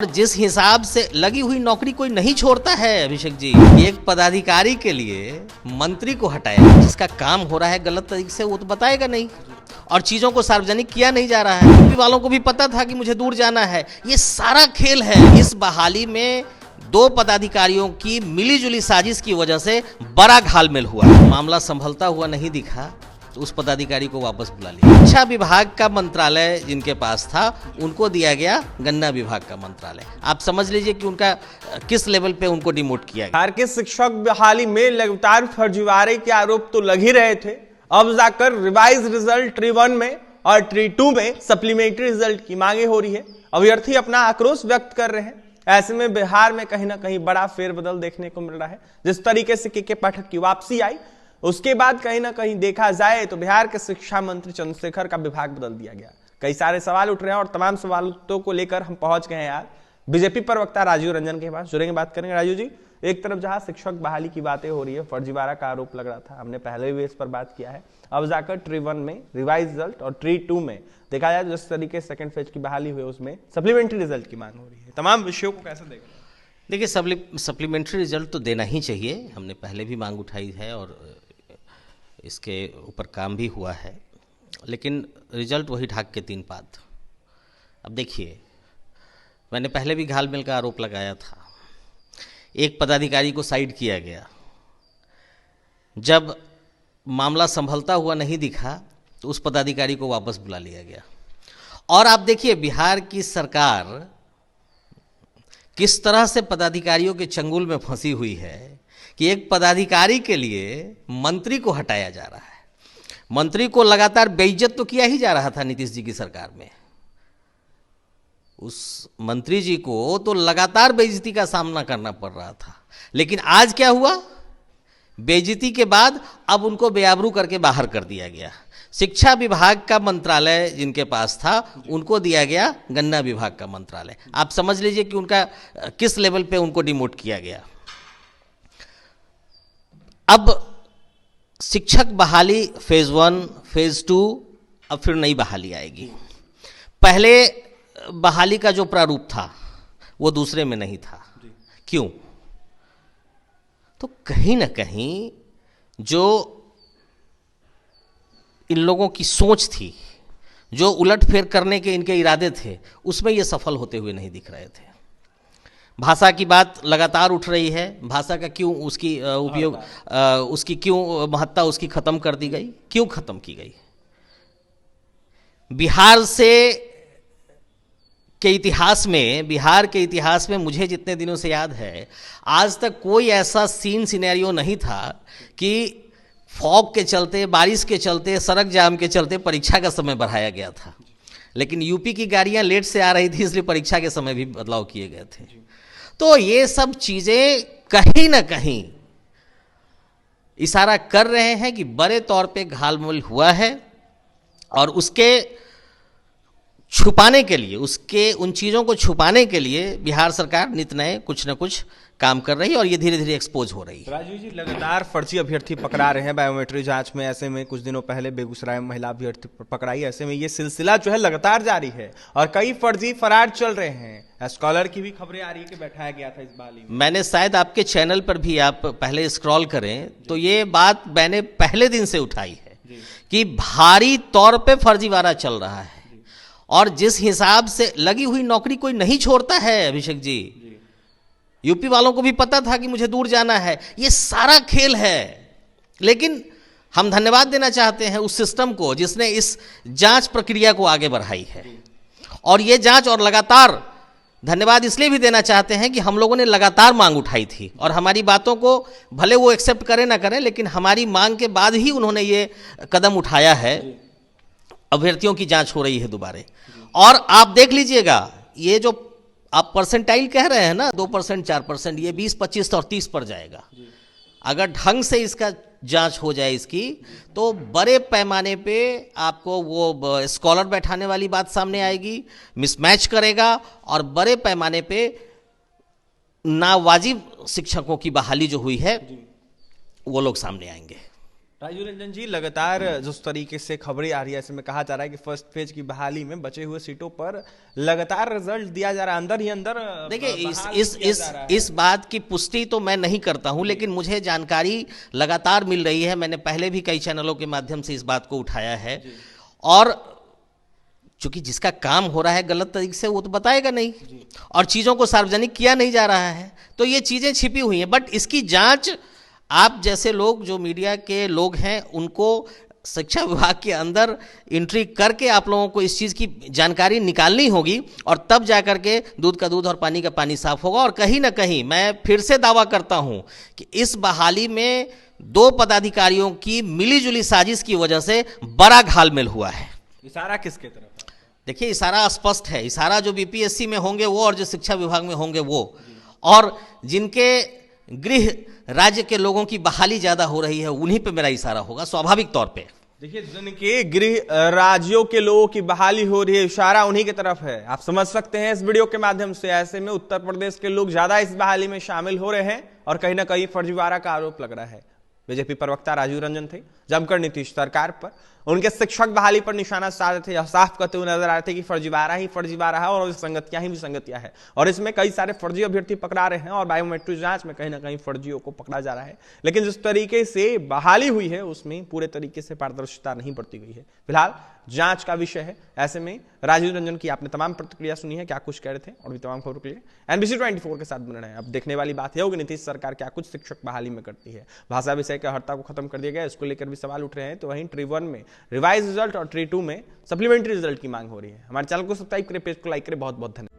जिस हिसाब से लगी हुई नौकरी कोई नहीं छोड़ता है अभिषेक जी। एक पदाधिकारी के लिए मंत्री को हटाया, जिसका काम हो रहा है गलत तरीके से, वो तो बताएगा नहीं और चीजों को सार्वजनिक किया नहीं जा रहा है। यूपी वालों को भी पता था कि मुझे दूर जाना है। ये सारा खेल है। इस बहाली में दो पदाधिकारियों की मिलीजुली साजिश की वजह से बड़ा घालमेल हुआ। मामला संभलता हुआ नहीं दिखा तो उस पदाधिकारी को वापस बुला लिया। शिक्षा विभाग का मंत्रालय जिनके पास था उनको दिया गया गन्ना विभाग का मंत्रालय। आप समझ लीजिए कि उनका किस लेवल पे उनको डिमोट किया गया। बिहार के शिक्षक बहाली में लगातार फर्जीवाड़े के आरोप तो लग ही रहे थे। अब जाकर रिवाइज रिजल्ट ट्री 1 में और ट्री 2 में सप्लीमेंट्री रिजल्ट की मांगे हो रही है। अभ्यर्थी अपना आक्रोश व्यक्त कर रहे हैं। ऐसे में बिहार में कहीं ना कहीं बड़ा फेरबदल देखने को मिल रहा है। जिस तरीके से के पाठक की वापसी आई, उसके बाद कहीं ना कहीं देखा जाए तो बिहार के शिक्षा मंत्री चंद्रशेखर का विभाग बदल दिया गया। कई सारे सवाल उठ रहे हैं और तमाम सवालों को लेकर हम पहुंच गए हैं यार बीजेपी प्रवक्ता राजीव रंजन के पास। जुड़ेंगे, बात करेंगे। राजीव जी, एक तरफ जहां शिक्षक बहाली की बातें हो रही है, फर्जीवाड़ा का आरोप लग रहा था, हमने पहले भी इस पर बात किया है। अब जाकर ट्री 1 में रिवाइज रिजल्ट और ट्री 2 में देखा जाए जिस तरीके सेकंड फेज की बहाली हुई उसमें सप्लीमेंट्री रिजल्ट की मांग हो रही है। तमाम विषयों को कैसे देखें? देखिए, सप्लीमेंट्री रिजल्ट तो देना ही चाहिए। हमने पहले भी मांग उठाई है और इसके ऊपर काम भी हुआ है, लेकिन रिजल्ट वही ढाक के 3 पात। अब देखिए, मैंने पहले भी घालमेल का आरोप लगाया था। एक पदाधिकारी को साइड किया गया। जब मामला संभलता हुआ नहीं दिखा तो उस पदाधिकारी को वापस बुला लिया गया। और आप देखिए बिहार की सरकार किस तरह से पदाधिकारियों के चंगुल में फंसी हुई है कि एक पदाधिकारी के लिए मंत्री को हटाया जा रहा है। मंत्री को लगातार बेइज्जत तो किया ही जा रहा था नीतीश जी की सरकार में। उस मंत्री जी को तो लगातार बेइज्जती का सामना करना पड़ रहा था, लेकिन आज क्या हुआ? बेइज्जती के बाद अब उनको बेआबरू करके बाहर कर दिया गया। शिक्षा विभाग का मंत्रालय जिनके पास था उनको दिया गया गन्ना विभाग का मंत्रालय। आप समझ लीजिए कि उनका किस लेवल पे उनको डिमोट किया गया। अब शिक्षक बहाली फेज 1, फेज 2, अब फिर नई बहाली आएगी। पहले बहाली का जो प्रारूप था वो दूसरे में नहीं था। क्यों? तो कहीं ना कहीं जो इन लोगों की सोच थी, जो उलटफेर करने के इनके इरादे थे, उसमें ये सफल होते हुए नहीं दिख रहे थे। भाषा की बात लगातार उठ रही है। भाषा का क्यों उसकी उपयोग, उसकी क्यों महत्ता उसकी खत्म कर दी गई? क्यों खत्म की गई? बिहार के इतिहास में मुझे जितने दिनों से याद है, आज तक कोई ऐसा सिनेरियो नहीं था कि फॉग के चलते, बारिश के चलते, सड़क जाम के चलते परीक्षा का समय बढ़ाया गया था। लेकिन यूपी की गाड़ियां लेट से आ रही थी, इसलिए परीक्षा के समय भी बदलाव किए गए थे। तो ये सब चीजें कहीं ना कहीं इशारा कर रहे हैं कि बड़े तौर पे घालमेल हुआ है और उसके छुपाने के लिए, उसके उन चीज़ों को छुपाने के लिए बिहार सरकार नित नए कुछ न कुछ काम कर रही है और ये धीरे धीरे एक्सपोज हो रही है। राजीव जी, लगातार फर्जी अभ्यर्थी पकड़ा रहे हैं बायोमेट्रिक जांच में। ऐसे में कुछ दिनों पहले बेगूसराय में महिला अभ्यर्थी पकड़ाई। ऐसे में ये सिलसिला जो है लगातार जारी है और कई फर्जी फरार चल रहे हैं। स्कॉलर की भी खबरें आ रही है कि बैठाया गया था इस बहाली में। मैंने शायद आपके चैनल पर भी, आप पहले स्क्रॉल करें तो ये बात मैंने पहले दिन से उठाई है कि भारी तौर पर फर्जीवाड़ा चल रहा है और जिस हिसाब से लगी हुई नौकरी कोई नहीं छोड़ता है अभिषेक जी। यूपी वालों को भी पता था कि मुझे दूर जाना है। ये सारा खेल है। लेकिन हम धन्यवाद देना चाहते हैं उस सिस्टम को जिसने इस जांच प्रक्रिया को आगे बढ़ाई है। और ये जांच, और लगातार धन्यवाद इसलिए भी देना चाहते हैं कि हम लोगों ने लगातार मांग उठाई थी और हमारी बातों को भले वो एक्सेप्ट करें ना करें, लेकिन हमारी मांग के बाद ही उन्होंने ये कदम उठाया है। अभ्यर्थियों की जांच हो रही है दोबारा। और आप देख लीजिएगा, ये जो आप परसेंटाइल कह रहे हैं ना, 2%, 4%, ये 20, 25 और 30 पर जाएगा। अगर ढंग से इसका जांच हो जाए इसकी, तो बड़े पैमाने पे आपको वो स्कॉलर बैठाने वाली बात सामने आएगी, मिसमैच करेगा और बड़े पैमाने पे नावाजिब शिक्षकों की बहाली जो हुई है वो लोग सामने आएंगे। राजीव रंजन जी, लगातार जिस तरीके से खबरें आ रही है, ऐसे में कहा जा रहा है कि फर्स्ट फेज की बहाली में बचे हुए सीटों पर लगातार रिजल्ट दिया जा रहा है, अंदर ही अंदर। देखिए, इस बात की पुष्टि तो मैं नहीं करता हूं, लेकिन मुझे जानकारी लगातार मिल रही है। मैंने पहले भी कई चैनलों के माध्यम से इस बात को उठाया है, और चूंकि जिसका काम हो रहा है गलत तरीके से, वो तो बताएगा नहीं, और चीज़ों को सार्वजनिक किया नहीं जा रहा है, तो ये चीज़ें छिपी हुई हैं। बट इसकी जांच आप जैसे लोग, जो मीडिया के लोग हैं, उनको शिक्षा विभाग के अंदर एंट्री करके आप लोगों को इस चीज़ की जानकारी निकालनी होगी, और तब जा कर के दूध का दूध और पानी का पानी साफ होगा। और कहीं ना कहीं मैं फिर से दावा करता हूं कि इस बहाली में 2 पदाधिकारियों की मिलीजुली साजिश की वजह से बड़ा घालमेल हुआ है। इशारा किसके तरफ? देखिए, इशारा स्पष्ट है। इशारा जो बीपीएससी में होंगे वो, और जो शिक्षा विभाग में होंगे वो, और जिनके गृह राज्य के लोगों की बहाली ज्यादा हो रही है, उन्हीं पे मेरा इशारा होगा स्वाभाविक तौर पे। देखिए, जिनके गृह राज्यों के लोगों की बहाली हो रही है, इशारा उन्हीं की तरफ है। आप समझ सकते हैं इस वीडियो के माध्यम से। ऐसे में उत्तर प्रदेश के लोग ज्यादा इस बहाली में शामिल हो रहे हैं, और कहीं ना कहीं फर्जीवाड़ा का आरोप लग रहा है। बीजेपी प्रवक्ता राजीव रंजन थे, जमकर नीतीश सरकार पर, उनके शिक्षक बहाली पर निशाना साधे थे, साफ करते हुए नजर आ रहे थे कि फर्जीवाड़ा ही फर्जीवाड़ा है, और विसंगतियां ही विसंगतियां है। और इसमें कई सारे फर्जी अभ्यर्थी पकड़ा रहे हैं, और बायोमेट्रिक जांच में कहीं ना कहीं फर्जियों को पकड़ा जा रहा है। लेकिन जिस तरीके से बहाली हुई है, उसमें पूरे तरीके से पारदर्शिता नहीं बरती गई है। फिलहाल जांच का विषय है। ऐसे में राजीव रंजन की आपने तमाम प्रतिक्रिया सुनी है, क्या कुछ कह रहे थे, और भी तमाम खबरों के लिए NBC 24 के साथ बने रहें। अब देखने वाली बात यह होगी नीतीश सरकार क्या कुछ शिक्षक बहाली में करती है। भाषा विषय की हड़ताल को खत्म कर दिया गया, इसको लेकर भी सवाल उठ रहे हैं। तो वहीं ट्री 1 में रिवाइज रिजल्ट और ट्री 2 में सप्लीमेंट्री रिजल्ट की मांग हो रही है। हमारे चैनल को सब्सक्राइब करें, पेज को लाइक करें। बहुत बहुत धन्यवाद।